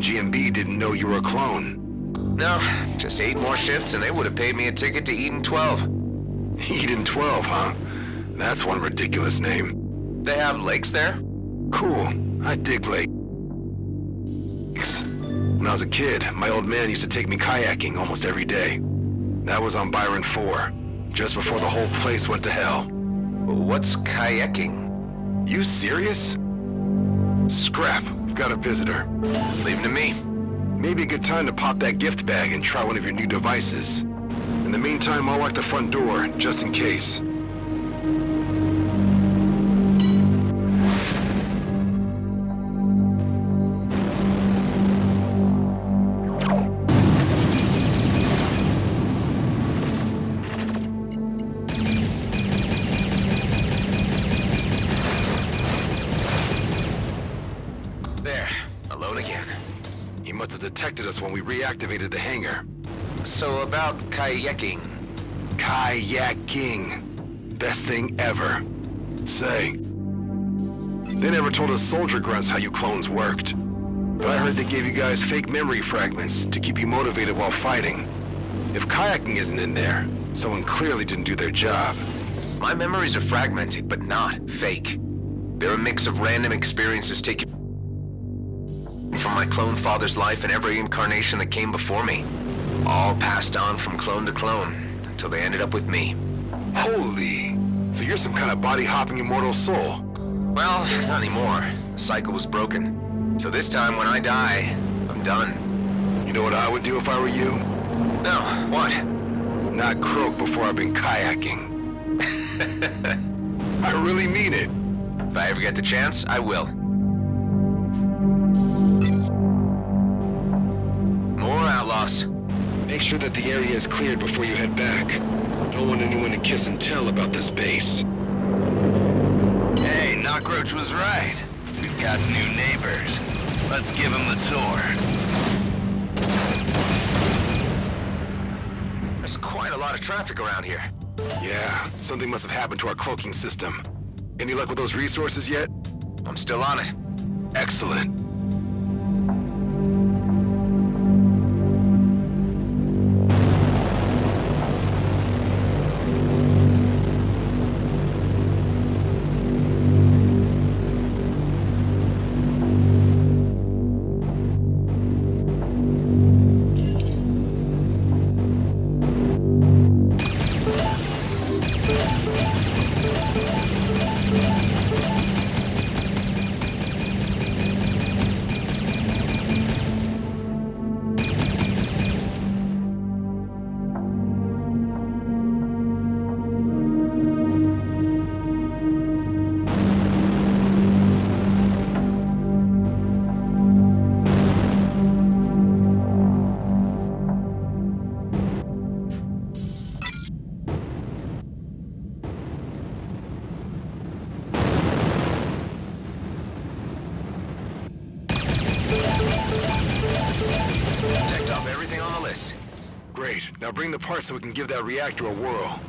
GMB didn't know you were a clone. No, just 8 more shifts and they would have paid me a ticket to Eden 12. Eden 12, huh? That's one ridiculous name. They have lakes there? Cool. I dig lakes. When I was a kid, my old man used to take me kayaking almost every day. That was on Byron 4, just before the whole place went to hell. What's kayaking? You serious? Scrap, we've got a visitor. Leave him to me. Maybe a good time to pop that gift bag and try one of your new devices. In the meantime, I'll lock the front door, just in case. There, alone again. He must have detected us when we reactivated the hangar. So about kayaking. Kayaking. Best thing ever. Say, they never told us soldier grunts how you clones worked. But I heard they gave you guys fake memory fragments to keep you motivated while fighting. If kayaking isn't in there, someone clearly didn't do their job. My memories are fragmented, but not fake. They're a mix of random experiences taken from my clone father's life and every incarnation that came before me. All passed on from clone to clone, until they ended up with me. Holy! So you're some kind of body-hopping immortal soul. Well, not anymore. The cycle was broken. So this time when I die, I'm done. You know what I would do if I were you? No, what? Not croak before I've been kayaking. I really mean it. If I ever get the chance, I will. More outlaws. Make sure that the area is cleared before you head back. Don't want anyone to kiss and tell about this base. Hey, Knockroach was right. We've got new neighbors. Let's give them the tour. There's quite a lot of traffic around here. Yeah, something must have happened to our cloaking system. Any luck with those resources yet? I'm still on it. Excellent. Checked off everything on the list. Great. Now bring the parts so we can give that reactor a whirl.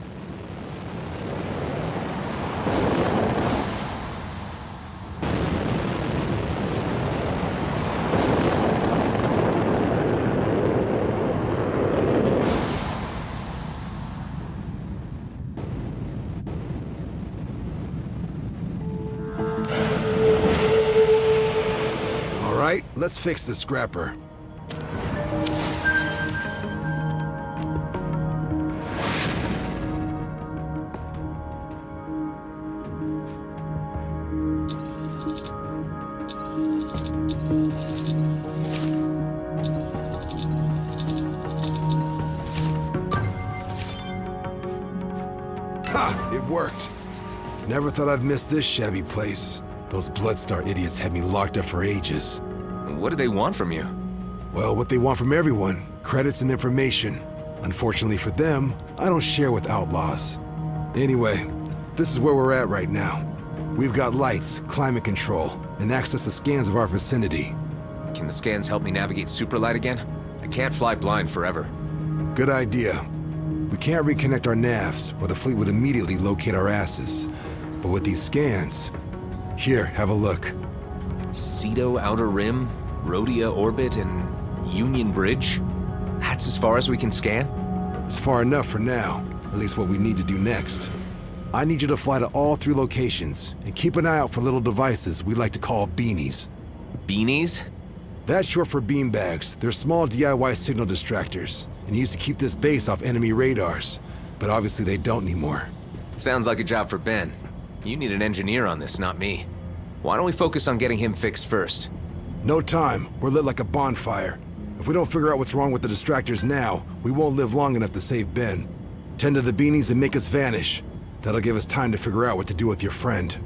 All right, let's fix the scrapper. Ha! It worked. Never thought I'd miss this shabby place. Those Bloodstar idiots had me locked up for ages. What do they want from you? Well, what they want from everyone, credits and information. Unfortunately for them, I don't share with outlaws. Anyway, this is where we're at right now. We've got lights, climate control, and access to scans of our vicinity. Can the scans help me navigate Superlight again? I can't fly blind forever. Good idea. We can't reconnect our navs, or the fleet would immediately locate our asses. But with these scans... Here, have a look. Cedo Outer Rim? Rhodia Orbit and Union Bridge? That's as far as we can scan? It's far enough for now, at least what we need to do next. I need you to fly to all 3 locations, and keep an eye out for little devices we like to call beanies. Beanies? That's short for beanbags. They're small DIY signal distractors, and used to keep this base off enemy radars. But obviously they don't anymore. Sounds like a job for Ben. You need an engineer on this, not me. Why don't we focus on getting him fixed first? No time. We're lit like a bonfire. If we don't figure out what's wrong with the distractors now, we won't live long enough to save Ben. Tend to the beanies and make us vanish. That'll give us time to figure out what to do with your friend.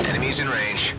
Enemies in range.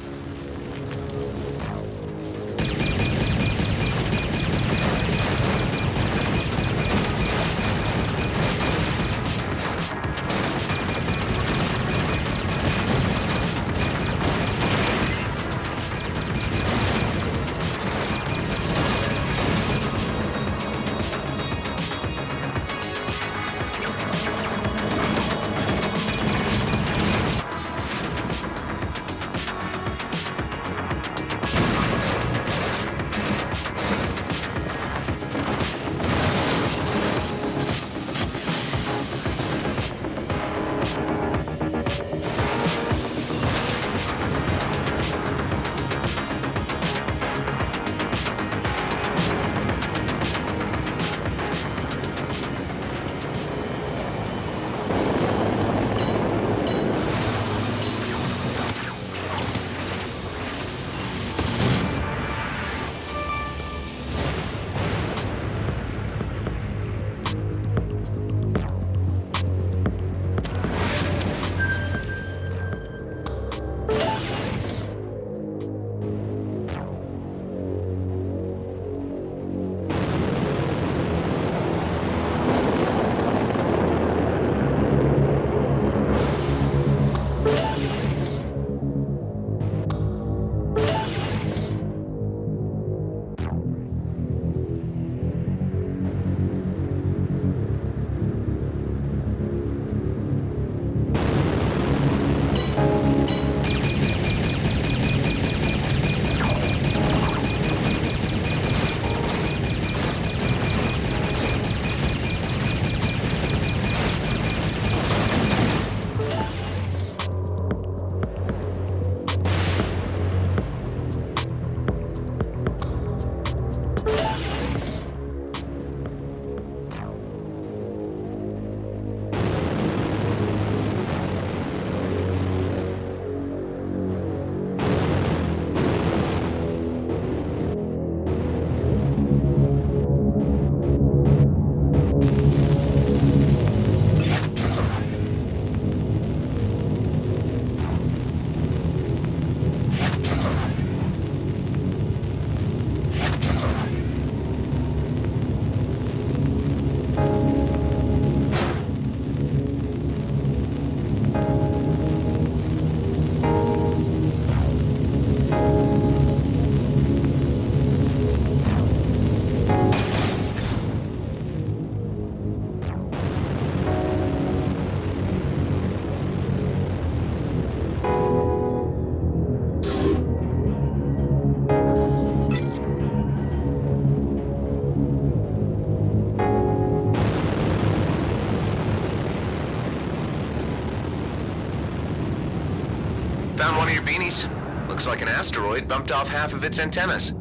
enemies. Looks like an asteroid bumped off half of its antennas.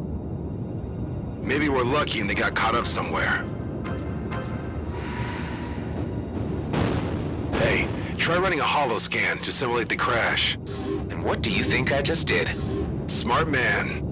Maybe we're lucky and they got caught up somewhere. Hey, try running a holo scan to simulate the crash. And what do you think I just did? Smart man.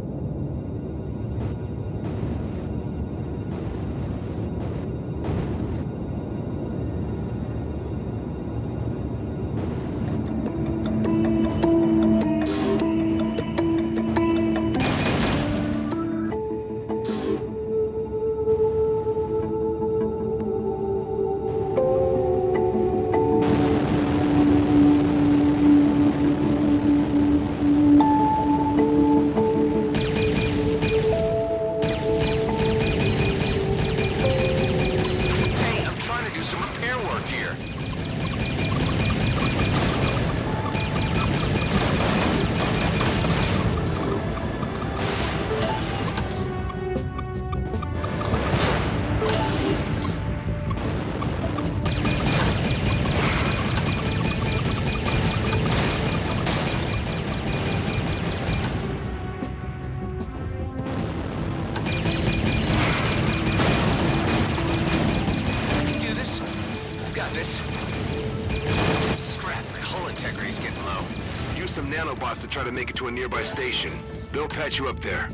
Some nanobots to try to make it to a nearby station. They'll patch you up there.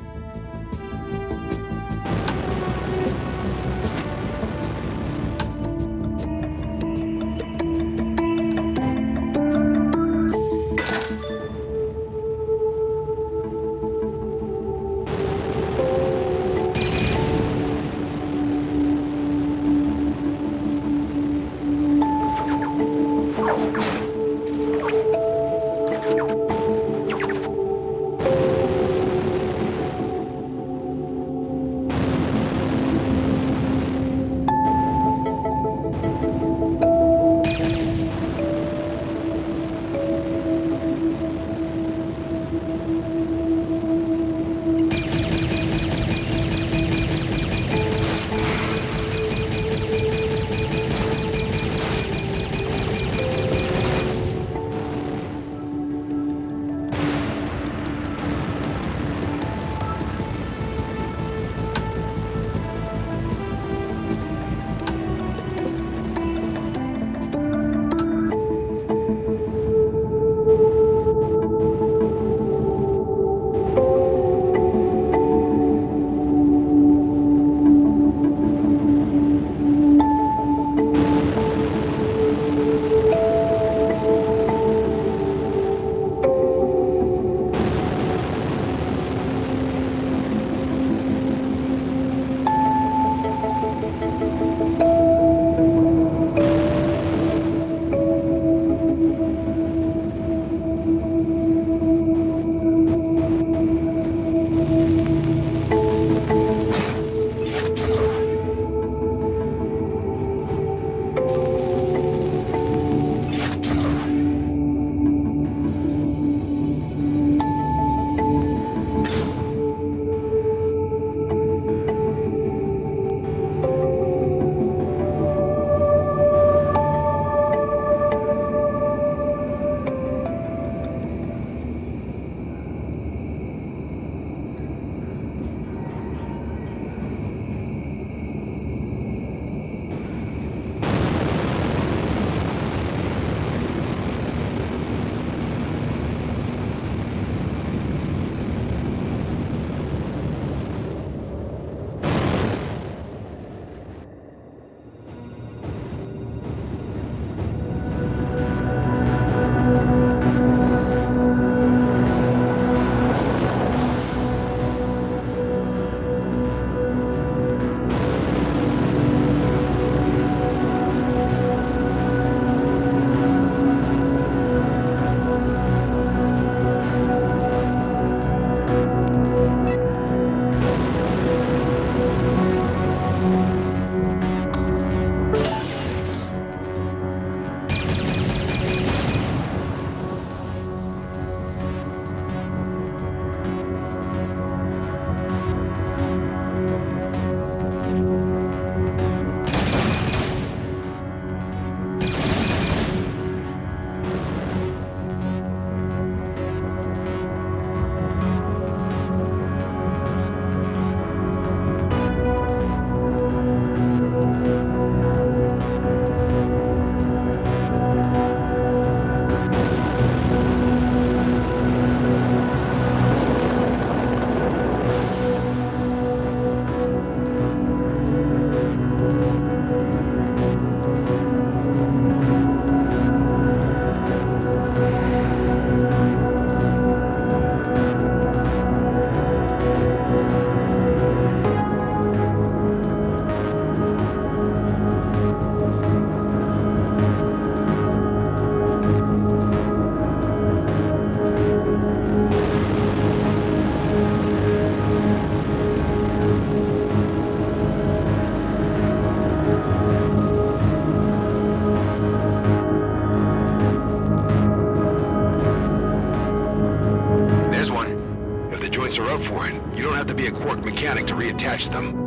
catch them.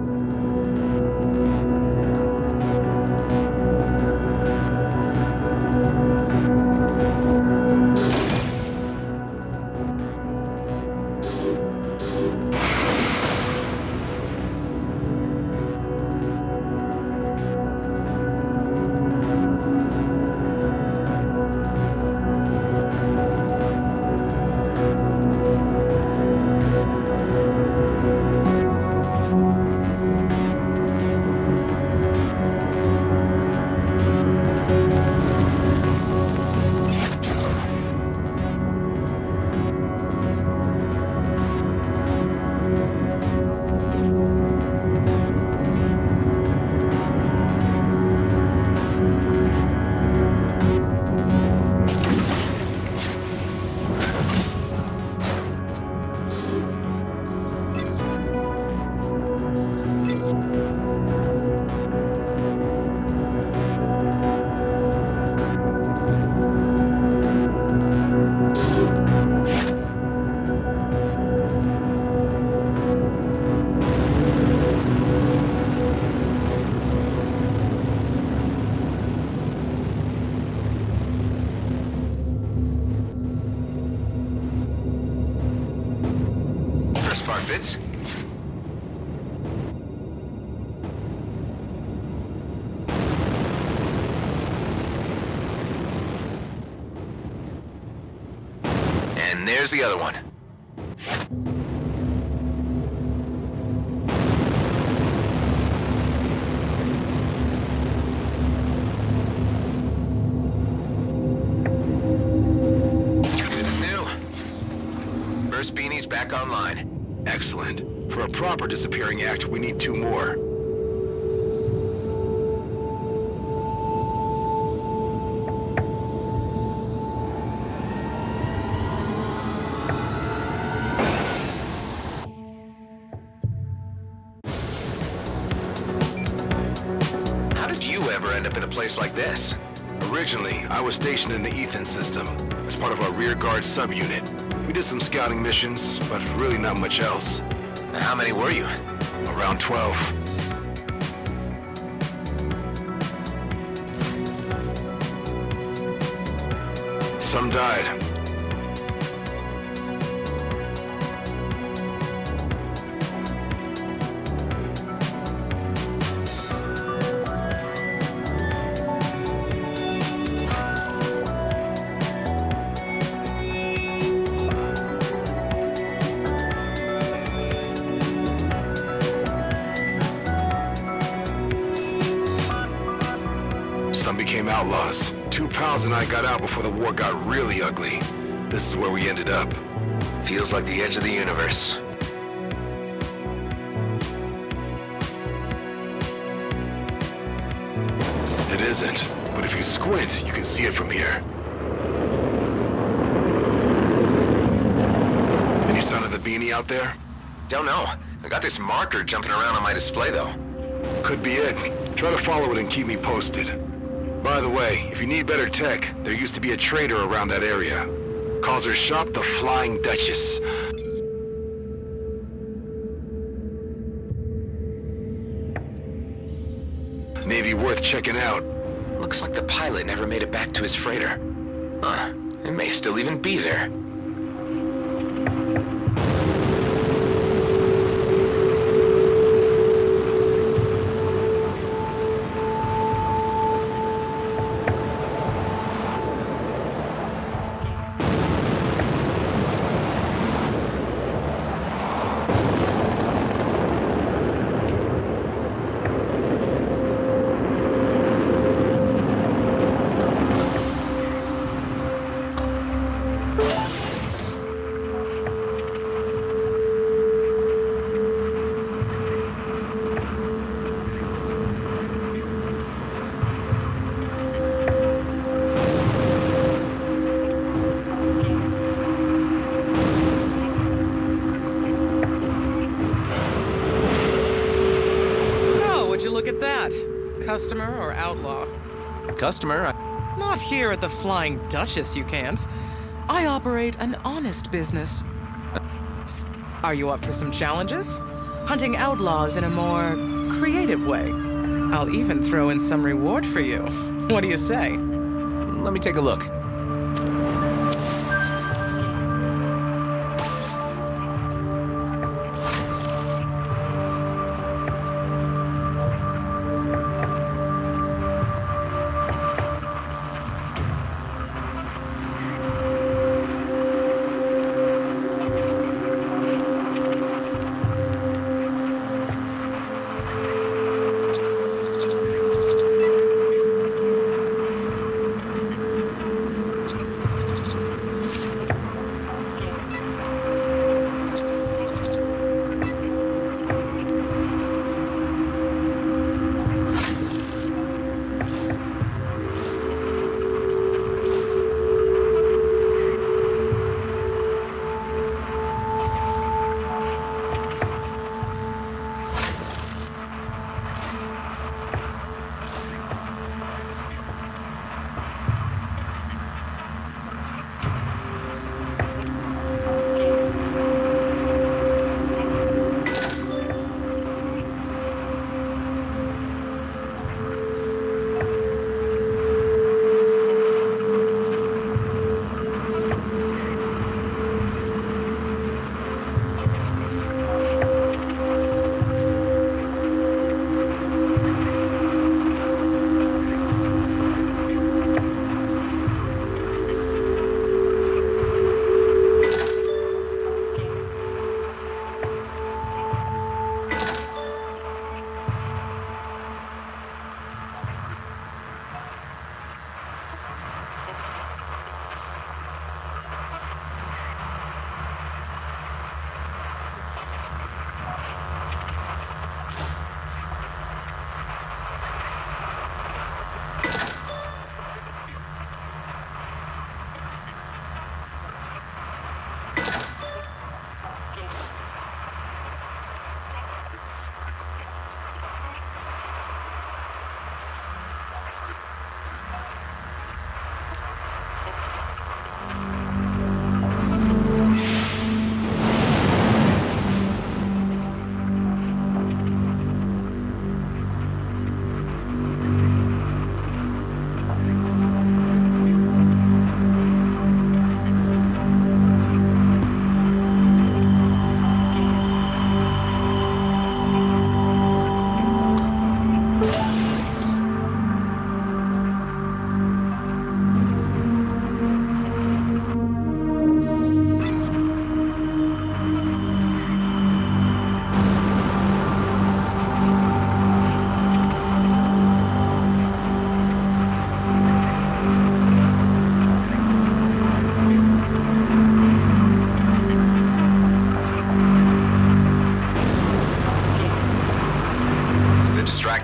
Fits. And there's the other one. Good as new. First beanie's back online. Excellent. For a proper disappearing act, we need 2 more. How did you ever end up in a place like this? Originally, I was stationed in the Ethan system as part of our rear guard subunit. We did some scouting missions, but really not much else. How many were you? Around 12. Some died. Some became outlaws. 2 pals and I got out before the war got really ugly. This is where we ended up. Feels like the edge of the universe. It isn't, but if you squint, you can see it from here. Any sign of the beanie out there? Don't know. I got this marker jumping around on my display, though. Could be it. Try to follow it and keep me posted. By the way, if you need better tech, there used to be a trader around that area. Calls her shop the Flying Duchess. Maybe worth checking out. Looks like the pilot never made it back to his freighter. Huh. It may still even be there. Customer or outlaw? Customer? Not here at the Flying Duchess, you can't. I operate an honest business. Are you up for some challenges? hunting outlaws in a more creative way. I'll even throw in some reward for you. What do you say? Let me take a look.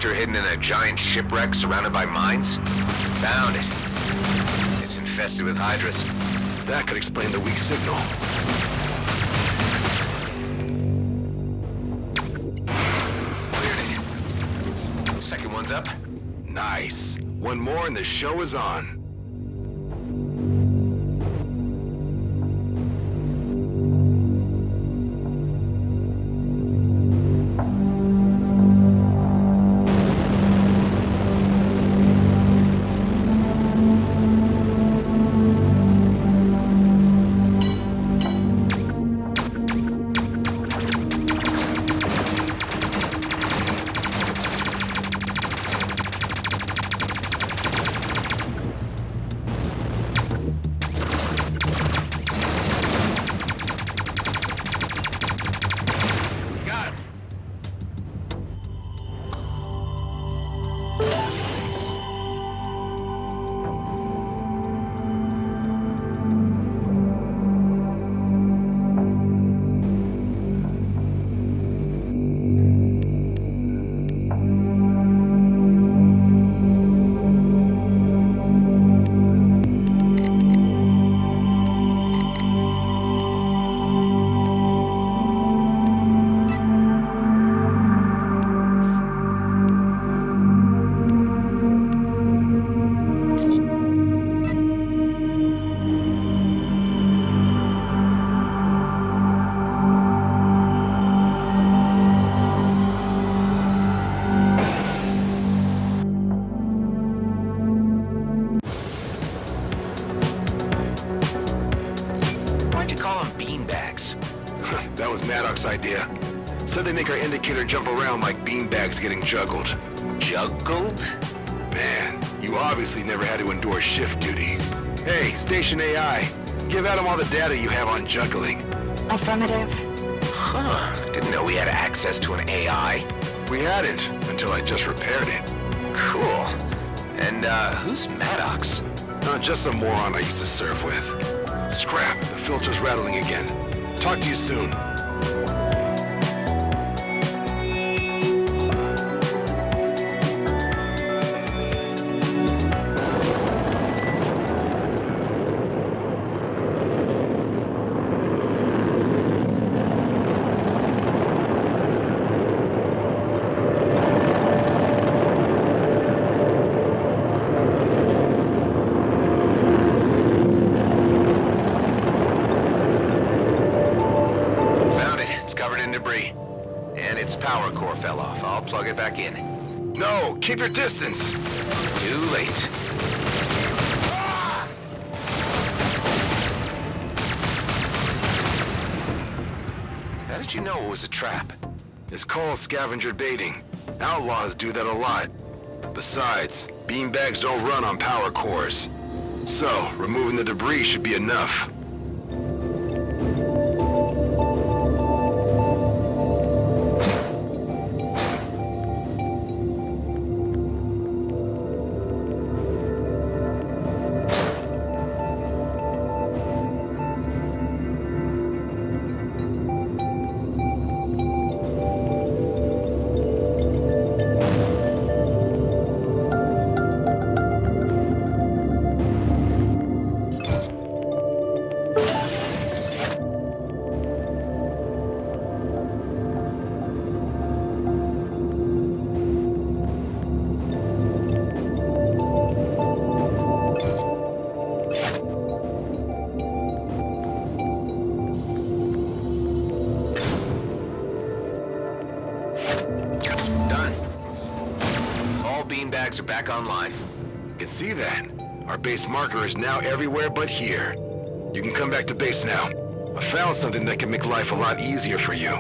Hidden in a giant shipwreck surrounded by mines? Found it. It's infested with hydras. That could explain the weak signal. Cleared it. Second one's up. Nice. One more and the show is on. beanbags. That was Maddox's idea. Said they make our indicator jump around like beanbags getting juggled. Juggled? Man, you obviously never had to endure shift duty. Hey, Station AI, give Adam all the data you have on juggling. Affirmative. Huh, didn't know we had access to an AI. We hadn't, until I just repaired it. Cool. And, who's Maddox? Just some moron I used to surf with. Scrap, the filter's rattling again. Talk to you soon. Plug it back in. No, keep your distance. Too late. How did you know it was a trap? It's called scavenger baiting. Outlaws do that a lot. Besides, beanbags don't run on power cores. So, removing the debris should be enough. Are back online. You can see that. Our base marker is now everywhere but here. You can come back to base now. I found something that can make life a lot easier for you.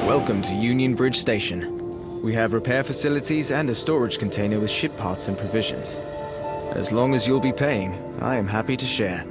Welcome to Union Bridge Station. We have repair facilities and a storage container with ship parts and provisions. As long as you'll be paying, I am happy to share.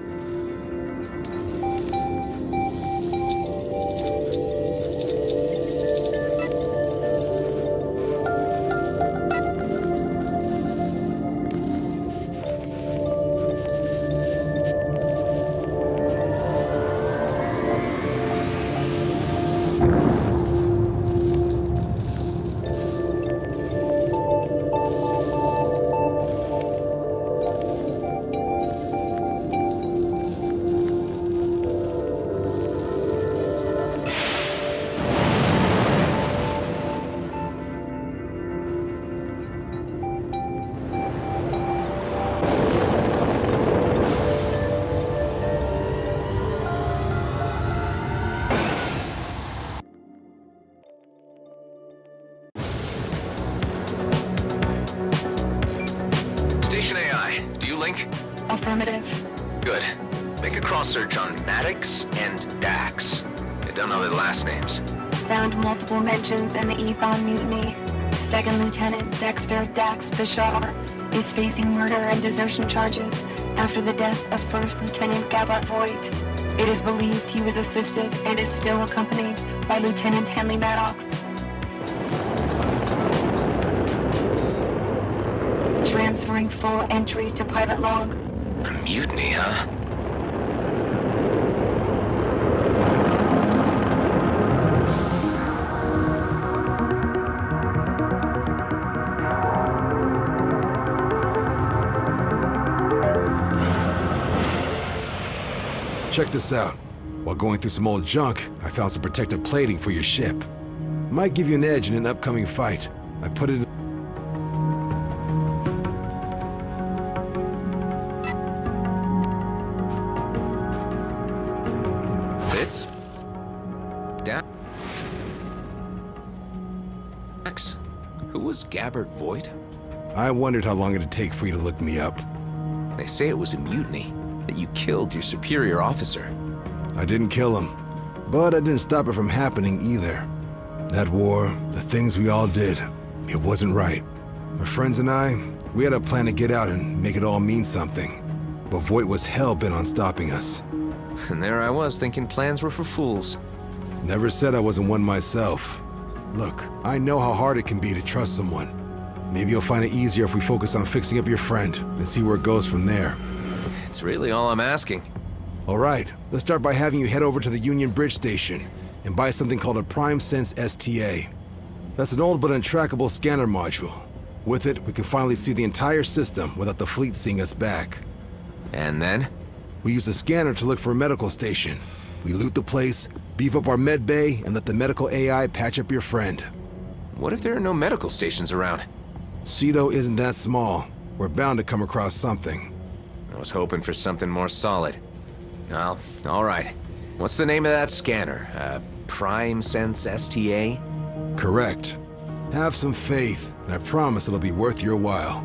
Affirmative. Good. Make a cross-search on Maddox and Dax. I don't know their last names. Found multiple mentions in the Ethon mutiny. Second Lieutenant Dexter Dax Bashar is facing murder and desertion charges after the death of First Lieutenant Gabart Voigt. It is believed he was assisted and is still accompanied by Lieutenant Henley Maddox. Transferring full entry to pilot log. A mutiny, huh? Check this out. While going through some old junk, I found some protective plating for your ship. Might give you an edge in an upcoming fight. I put it in... Fitz? Dax? Who was Gabbard Voigt? I wondered how long it'd take for you to look me up. They say it was a mutiny, that you killed your superior officer. I didn't kill him, but I didn't stop it from happening either. That war, the things we all did, it wasn't right. My friends and I, we had a plan to get out and make it all mean something. But Voigt was hell-bent on stopping us. And there I was thinking plans were for fools. Never said I wasn't one myself. Look, I know how hard it can be to trust someone. Maybe you'll find it easier if we focus on fixing up your friend and see where it goes from there. It's really all I'm asking. All right, let's start by having you head over to the Union Bridge Station and buy something called a Prime Sense STA. That's an old but untrackable scanner module. With it, we can finally see the entire system without the fleet seeing us back. And then? We use the scanner to look for a medical station. We loot the place, beef up our med bay, and let the medical AI patch up your friend. What if there are no medical stations around? Cedo isn't that small. We're bound to come across something. I was hoping for something more solid. Well, all right. What's the name of that scanner? Prime Sense STA? Correct. Have some faith, and I promise it'll be worth your while.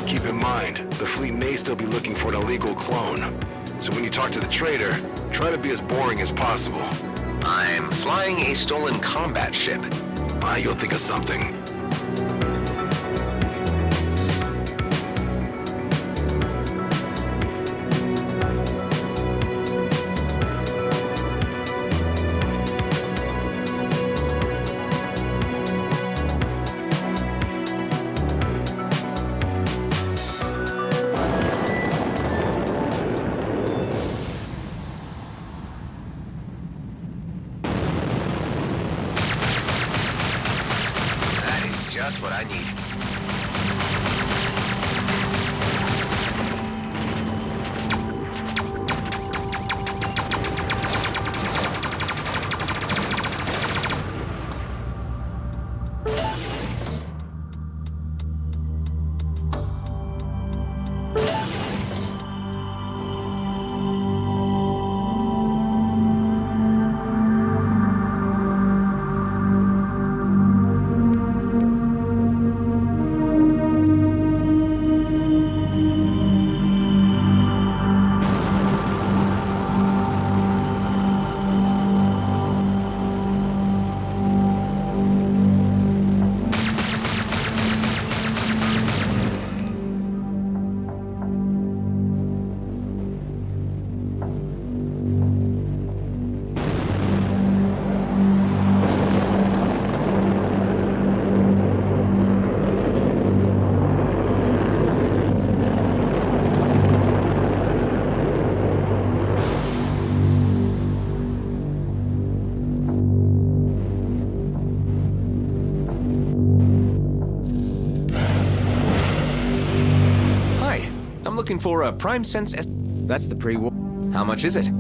Keep in mind, the fleet may still be looking for an illegal clone. So when you talk to the trader, try to be as boring as possible. I'm flying a stolen combat ship. You'll think of something. Just what I need. looking for a prime sense That's the pre-war. How much is it?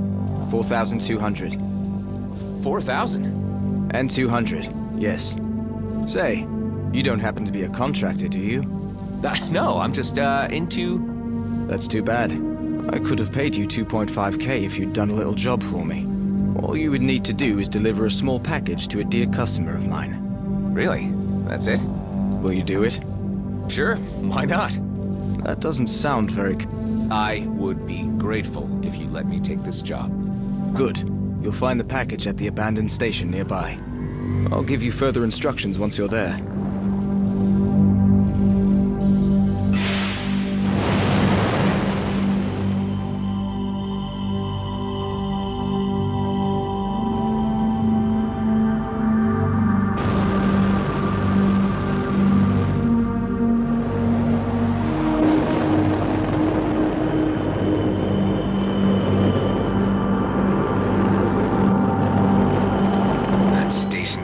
4,200. 4,000? And 200, yes. Say, you don't happen to be a contractor, do you? No, I'm just, into... That's too bad. I could have paid you 2.5k if you'd done a little job for me. All you would need to do is deliver a small package to a dear customer of mine. Really? That's it? Will you do it? Sure, why not? That doesn't sound very... I would be grateful if you let me take this job. Good. You'll find the package at the abandoned station nearby. I'll give you further instructions once you're there.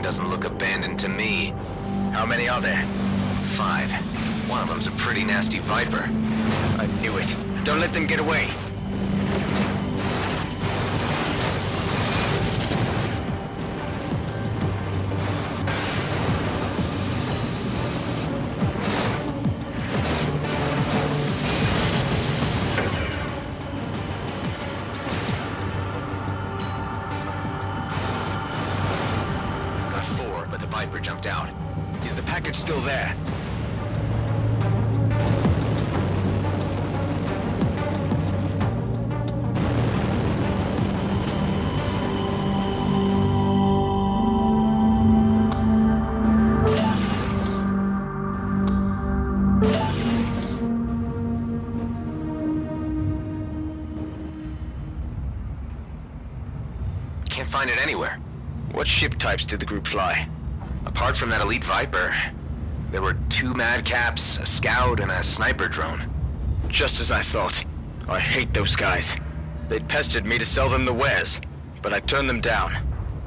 Doesn't look abandoned to me. How many are there? 5. One of them's a pretty nasty viper. I knew it. Don't let them get away. But the viper jumped out. Is the package still there? Can't find it anywhere. What ship types did the group fly? Apart from that elite Viper, there were 2 madcaps, a scout, and a sniper drone. Just as I thought. I hate those guys. They'd pestered me to sell them the wares, but I turned them down.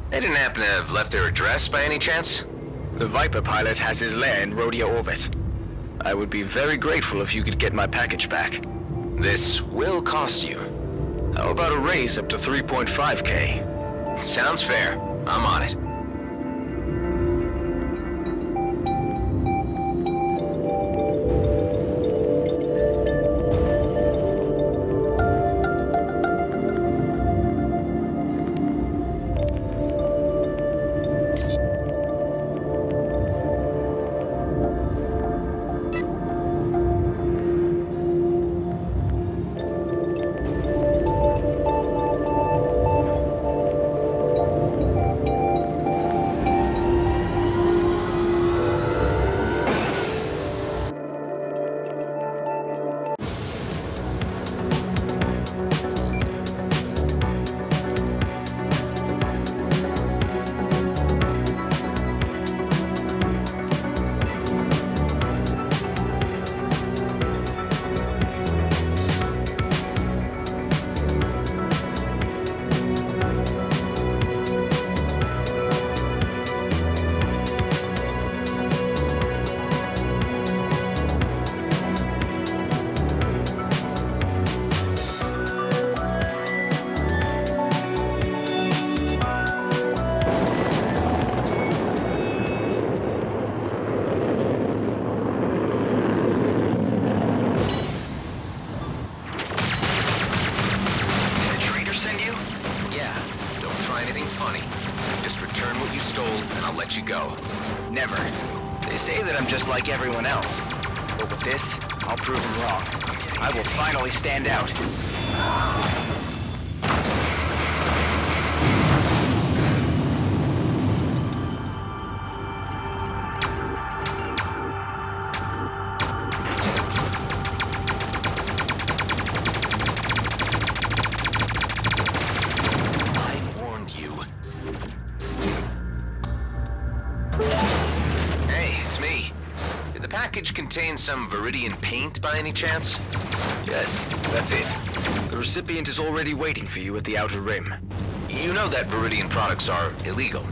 They didn't happen to have left their address by any chance? The Viper pilot has his lair in Rhodia orbit. I would be very grateful if you could get my package back. This will cost you. How about a raise up to 3.5k? Sounds fair. I'm on it. You go. Never. They say that I'm just like everyone else. But with this, I'll prove them wrong. I will finally stand out. Contain some Viridian paint by any chance? Yes, that's it. The recipient is already waiting for you at the outer rim. You know that Viridian products are illegal.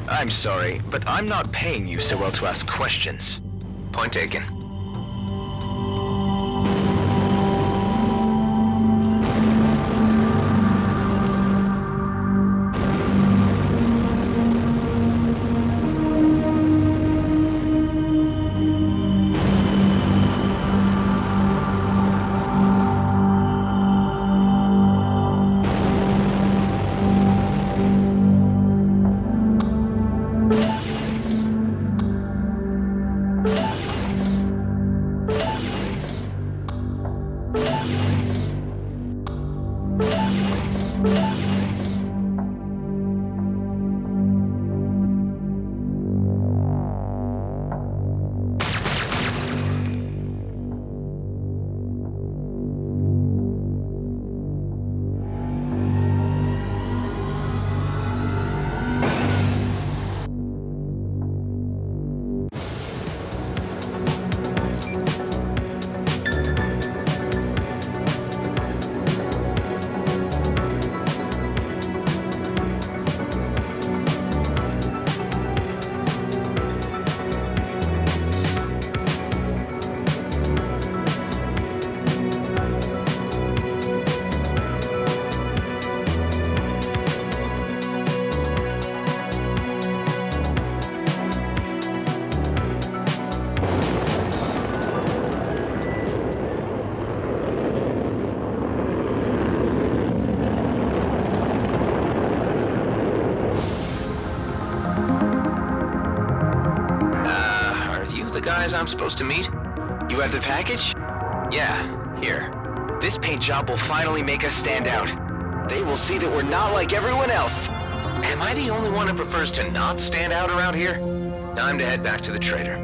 I'm sorry, but I'm not paying you so well to ask questions. Point taken. guys I'm supposed to meet? You have the package? Yeah, here. This paint job will finally make us stand out. They will see that we're not like everyone else. Am I the only one who prefers to not stand out around here? Time to head back to the trader.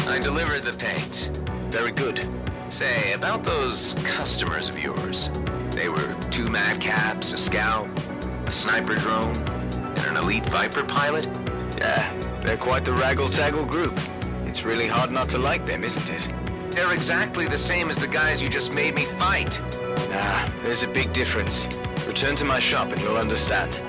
I delivered the paint. Very good. Say, about those customers of yours. They were 2 madcaps, a scout, a sniper drone, and an elite Viper pilot? Yeah, they're quite the raggle-taggle group. It's really hard not to like them, isn't it? They're exactly the same as the guys you just made me fight. Nah, there's a big difference. Return to my shop and you'll understand.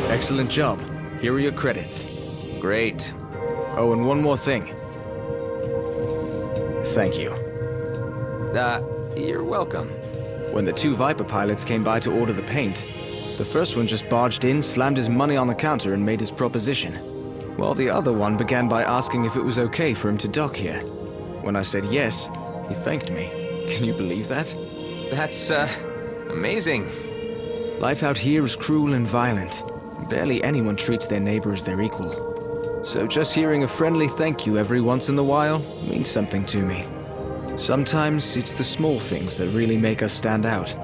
Excellent job. Here are your credits. Great. Oh, and one more thing. Thank you. You're welcome. When the 2 Viper pilots came by to order the paint, the first one just barged in, slammed his money on the counter, and made his proposition. While the other one began by asking if it was okay for him to dock here. When I said yes, he thanked me. Can you believe that? That's, amazing. Life out here is cruel and violent. Barely anyone treats their neighbor as their equal. So just hearing a friendly thank you every once in a while means something to me. Sometimes it's the small things that really make us stand out.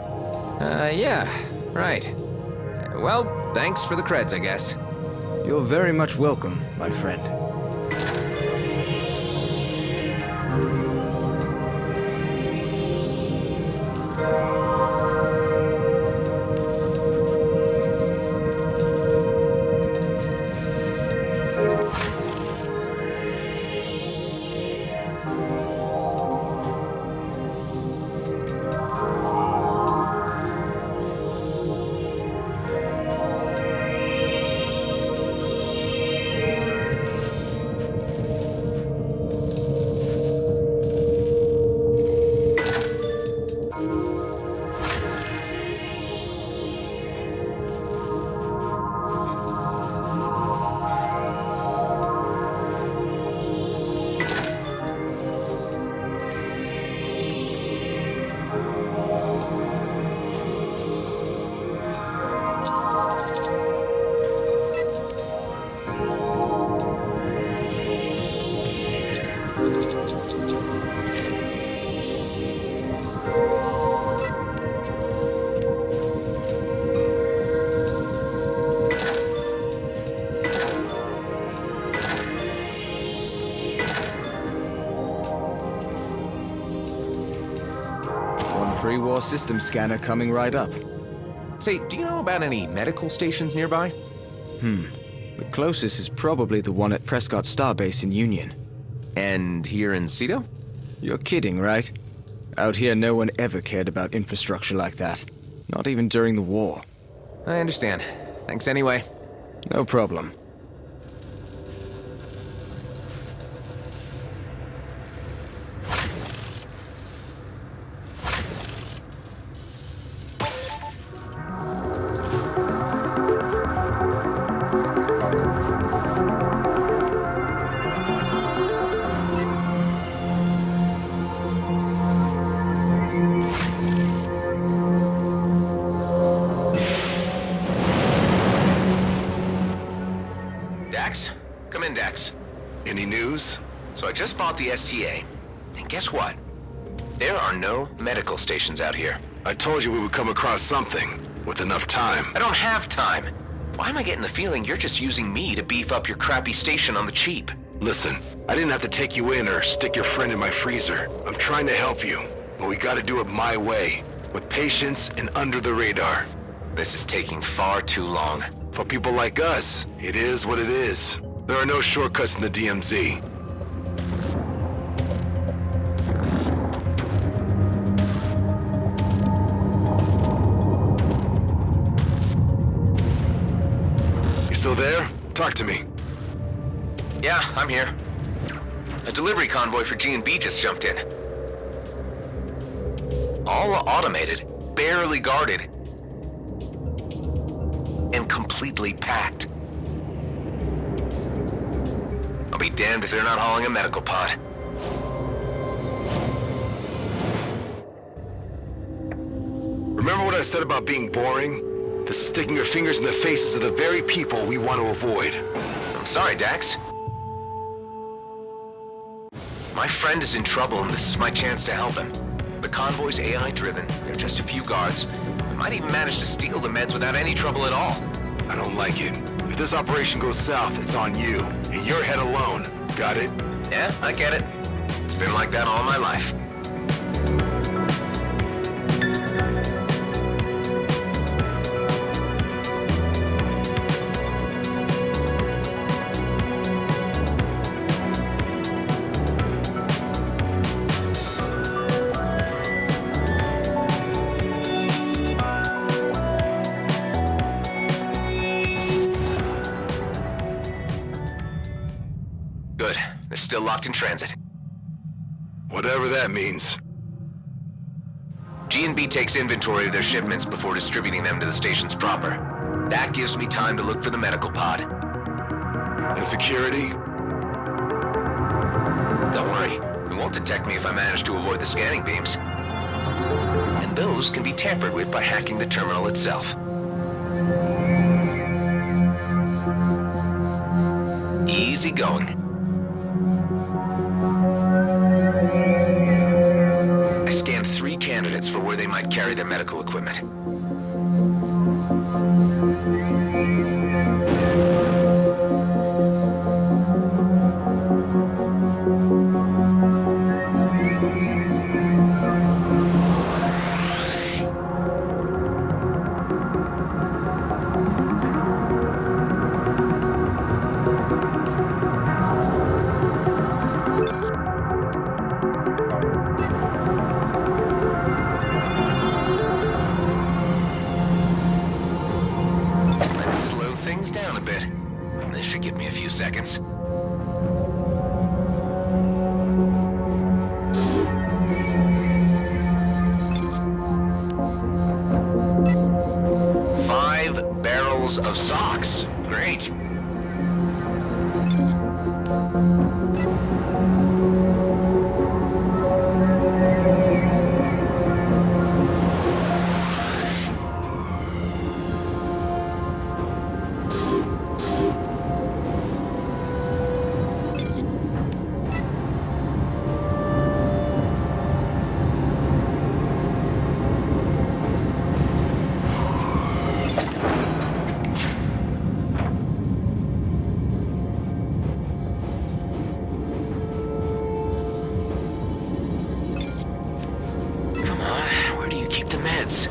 Yeah, right. Well, thanks for the creds, I guess. You're very much welcome, my friend. Pre-war system scanner coming right up. Say, do you know about any medical stations nearby? The closest is probably the one at Prescott Starbase in Union. And here in Cedo? You're kidding, right? Out here, no one ever cared about infrastructure like that. Not even during the war. I understand. Thanks anyway. No problem. Come in, Dax. Any news? So I just bought the STA, and guess what? There are no medical stations out here. I told you we would come across something, with enough time. I don't have time. Why am I getting the feeling you're just using me to beef up your crappy station on the cheap? Listen, I didn't have to take you in or stick your friend in my freezer. I'm trying to help you, but we gotta do it my way, with patience and under the radar. This is taking far too long. For people like us, it is what it is. There are no shortcuts in the DMZ. You still there? Talk to me. Yeah, I'm here. A delivery convoy for G&B just jumped in. All automated, barely guarded, and completely packed. I'll be damned if they're not hauling a medical pod. Remember what I said about being boring? This is sticking your fingers in the faces of the very people we want to avoid. I'm sorry, Dax. My friend is in trouble and this is my chance to help him. The convoy's AI-driven. There are just a few guards. I might even manage to steal the meds without any trouble at all. I don't like it. If this operation goes south, it's on you. And your head alone. Got it? Yeah, I get it. It's been like that all my life. Good. They're still locked in transit. Whatever that means. G&B takes inventory of their shipments before distributing them to the stations proper. That gives me time to look for the medical pod. And security? Don't worry. They won't detect me if I manage to avoid the scanning beams. And those can be tampered with by hacking the terminal itself. Easy going. I scanned 3 candidates for where they might carry their medical equipment. Let's slow things down a bit. This should give me a few seconds. Five barrels of socks. Great. Come on, where do you keep the meds?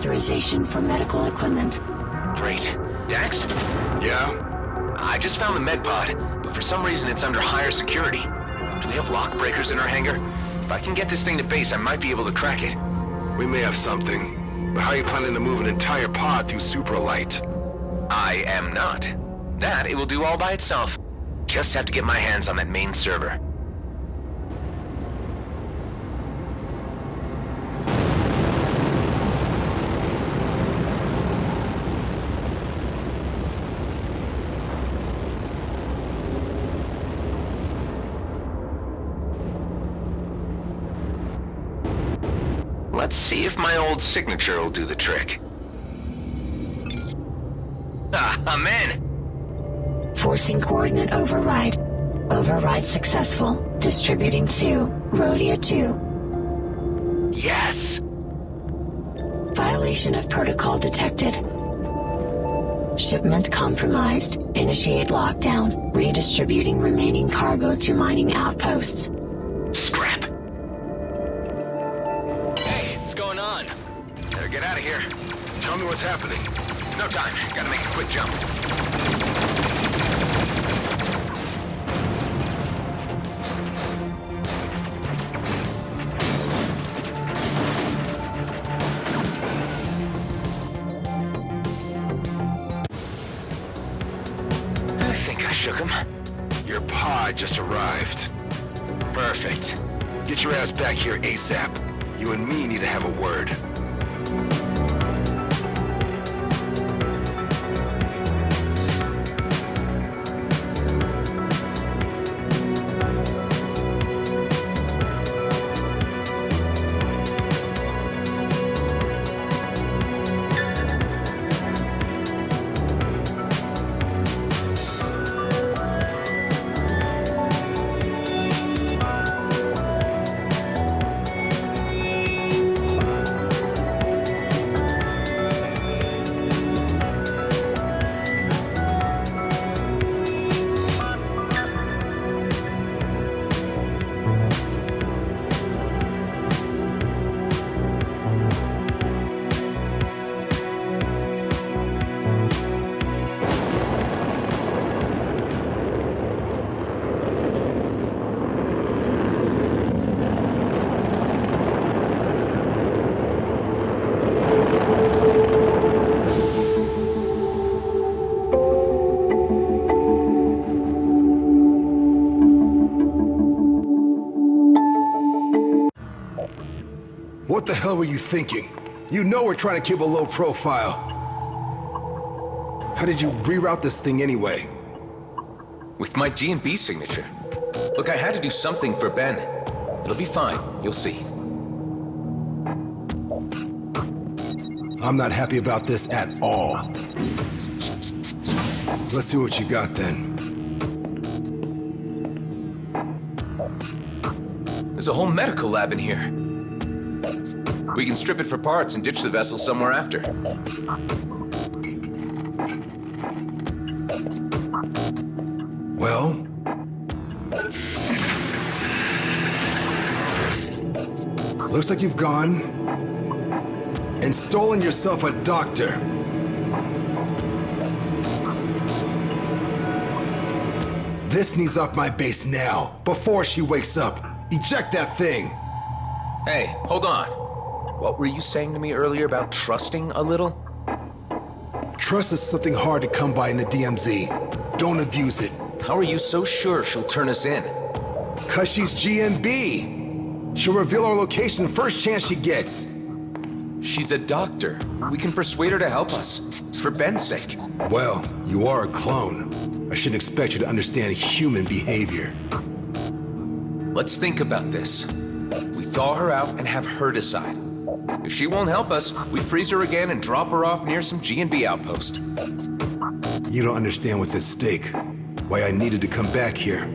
authorization for medical equipment. Great. Dax? Yeah? I just found the med pod, but for some reason it's under higher security. Do we have lock breakers in our hangar? If I can get this thing to base, I might be able to crack it. We may have something. But how are you planning to move an entire pod through supralight? I am not. That it will do all by itself. Just have to get my hands on that main server. Let's see if my old signature will do the trick. Ah, I'm in! Forcing coordinate override. Override successful. Distributing to Rhodia 2. Yes! Violation of protocol detected. Shipment compromised. Initiate lockdown. Redistributing remaining cargo to mining outposts. Scrap! Hey, what's going on? Better get out of here. Tell me what's happening. No time. Gotta make a quick jump. I think I shook him. Your pod just arrived. Perfect. Get your ass back here ASAP. You and me need to have a word. What the hell were you thinking? You know we're trying to keep a low profile. How did you reroute this thing anyway? With my G&B signature. Look, I had to do something for Ben. It'll be fine. You'll see. I'm not happy about this at all. Let's see what you got then. There's a whole medical lab in here. We can strip it for parts and ditch the vessel somewhere after. Well... looks like you've gone and stolen yourself a doctor. This needs off my base now, before she wakes up. Eject that thing! Hey, hold on. What were you saying to me earlier about trusting a little? Trust is something hard to come by in the DMZ. Don't abuse it. How are you so sure she'll turn us in? 'Cause she's GNB. She'll reveal our location first chance she gets. She's a doctor. We can persuade her to help us. For Ben's sake. Well, you are a clone. I shouldn't expect you to understand human behavior. Let's think about this. We thaw her out and have her decide. If she won't help us, we freeze her again and drop her off near some G&B outpost. You don't understand what's at stake. Why I needed to come back here.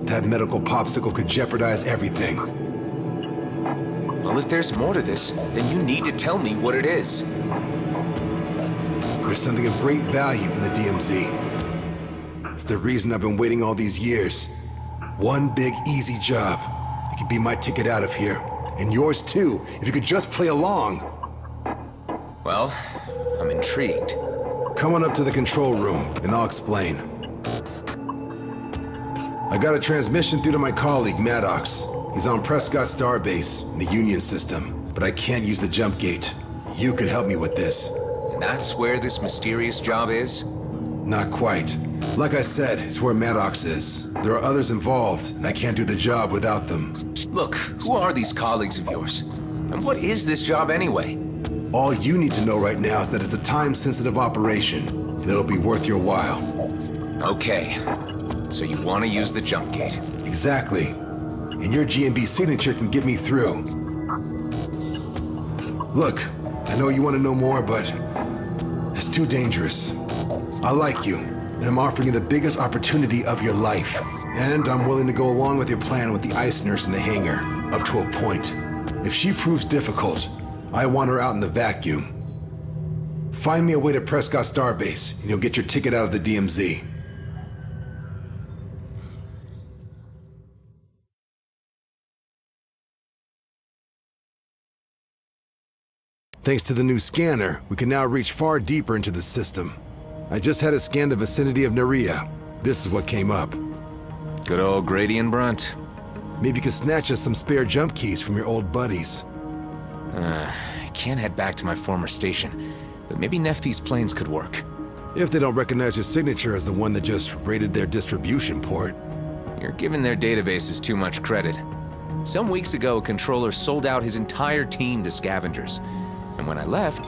That medical popsicle could jeopardize everything. Well, if there's more to this, then you need to tell me what it is. There's something of great value in the DMZ. It's the reason I've been waiting all these years. One big, easy job. It could be my ticket out of here. And yours too, if you could just play along. Well, Well, I'm intrigued. Come on up to the control room, and I'll explain. I got a transmission through to my colleague, Maddox. He's on Prescott Starbase, in the Union system, but I can't use the jump gate. You could help me with this. And that's where this mysterious job is? Not quite. Like I said, it's where Maddox is. There are others involved, and I can't do the job without them. Look, who are these colleagues of yours? And what is this job anyway? All you need to know right now is that it's a time-sensitive operation, and it'll be worth your while. Okay. So you want to use the jump gate? Exactly. And your GMB signature can get me through. Look, I know you want to know more, but it's too dangerous. I like you, and I'm offering you the biggest opportunity of your life. And I'm willing to go along with your plan with the ice nurse in the hangar, up to a point. If she proves difficult, I want her out in the vacuum. Find me a way to Prescott Starbase, and you'll get your ticket out of the DMZ. Thanks to the new scanner, we can now reach far deeper into the system. I just had it scan the vicinity of Nerea. This is what came up. Good old Grady and Brunt. Maybe you can snatch us some spare jump keys from your old buddies. I can't head back to my former station, but maybe Nephthys planes could work. If they don't recognize your signature as the one that just raided their distribution port. You're giving their databases too much credit. Some weeks ago, a controller sold out his entire team to scavengers. And when I left,